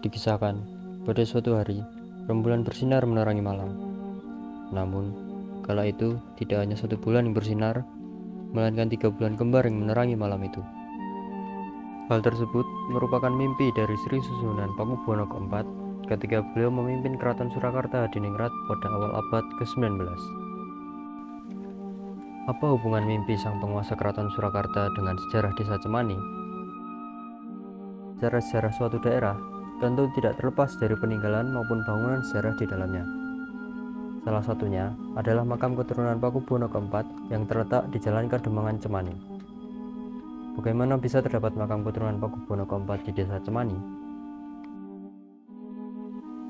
Dikisahkan, pada suatu hari, rembulan bersinar menerangi malam. Namun, kala itu tidak hanya 1 bulan yang bersinar, melainkan 3 bulan kembar yang menerangi malam itu. Hal tersebut merupakan mimpi dari Sri Susunan Pakubuwono keempat ketika beliau memimpin Keraton Surakarta di Ningrat pada awal abad ke-19. Apa hubungan mimpi sang penguasa Keraton Surakarta dengan sejarah Desa Cemani? Sejarah suatu daerah tentu tidak terlepas dari peninggalan maupun bangunan sejarah di dalamnya. Salah satunya adalah makam keturunan Pakubuwono keempat yang terletak di Jalan Kademangan Cemani. Bagaimana bisa terdapat makam keturunan Pakubuwono keempat di Desa Cemani?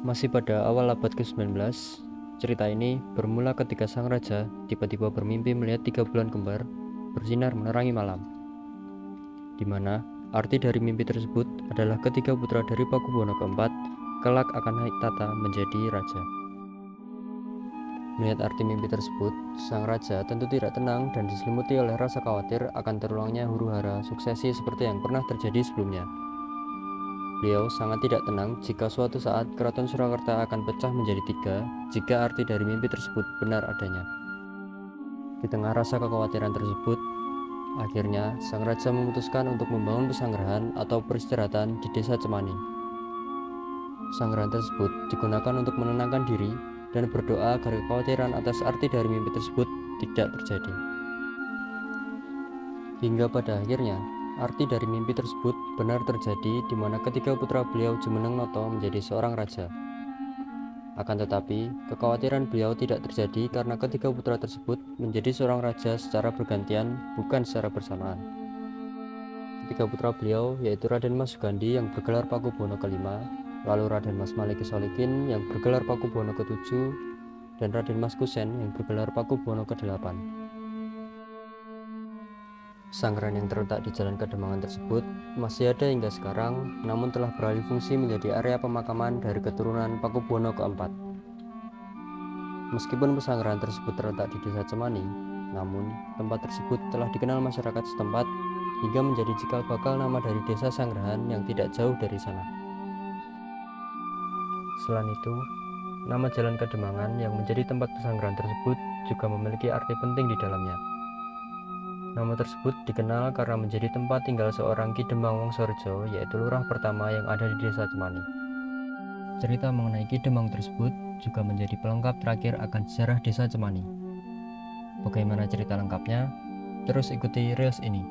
Masih pada awal abad ke-19, cerita ini bermula ketika sang raja tiba-tiba bermimpi melihat 3 bulan kembar bersinar menerangi malam, di mana arti dari mimpi tersebut adalah ketiga putra dari Pakubuwono keempat kelak akan naik tata menjadi raja. Melihat arti mimpi tersebut, sang raja tentu tidak tenang dan diselimuti oleh rasa khawatir akan terulangnya huru-hara suksesi seperti yang pernah terjadi sebelumnya. Beliau sangat tidak tenang jika suatu saat Keraton Surakarta akan pecah menjadi 3 jika arti dari mimpi tersebut benar adanya. Di tengah rasa kekhawatiran tersebut, akhirnya sang raja memutuskan untuk membangun pesanggrahan atau peristirahatan di Desa Cemani. Pesanggrahan tersebut digunakan untuk menenangkan diri dan berdoa agar kekhawatiran atas arti dari mimpi tersebut tidak terjadi. Hingga pada akhirnya, arti dari mimpi tersebut benar terjadi di mana ketiga putra beliau jumeneng noto menjadi seorang raja. Akan tetapi, kekhawatiran beliau tidak terjadi karena ketiga putra tersebut menjadi seorang raja secara bergantian, bukan secara bersamaan. Ketiga putra beliau yaitu Raden Mas Sugandi yang bergelar Pakubuwono kelima, lalu Raden Mas Maliki Solikin yang bergelar Pakubuwono ke-7, dan Raden Mas Kusen yang bergelar Pakubuwono ke-8. Pesanggrahan yang terletak di Jalan Kademangan tersebut masih ada hingga sekarang, namun telah beralih fungsi menjadi area pemakaman dari keturunan Pakubuwono keempat. Meskipun pesanggrahan tersebut terletak di Desa Cemani, namun tempat tersebut telah dikenal masyarakat setempat hingga menjadi cikal bakal nama dari desa sanggrahan yang tidak jauh dari sana. Selain itu, nama Jalan Kademangan yang menjadi tempat pesanggrahan tersebut juga memiliki arti penting di dalamnya. Nama tersebut dikenal karena menjadi tempat tinggal seorang Ki Demang Wongsorejo, yaitu lurah pertama yang ada di Desa Cemani. Cerita mengenai Ki Demang tersebut juga menjadi pelengkap terakhir akan sejarah Desa Cemani. Bagaimana cerita lengkapnya? Terus ikuti reels ini.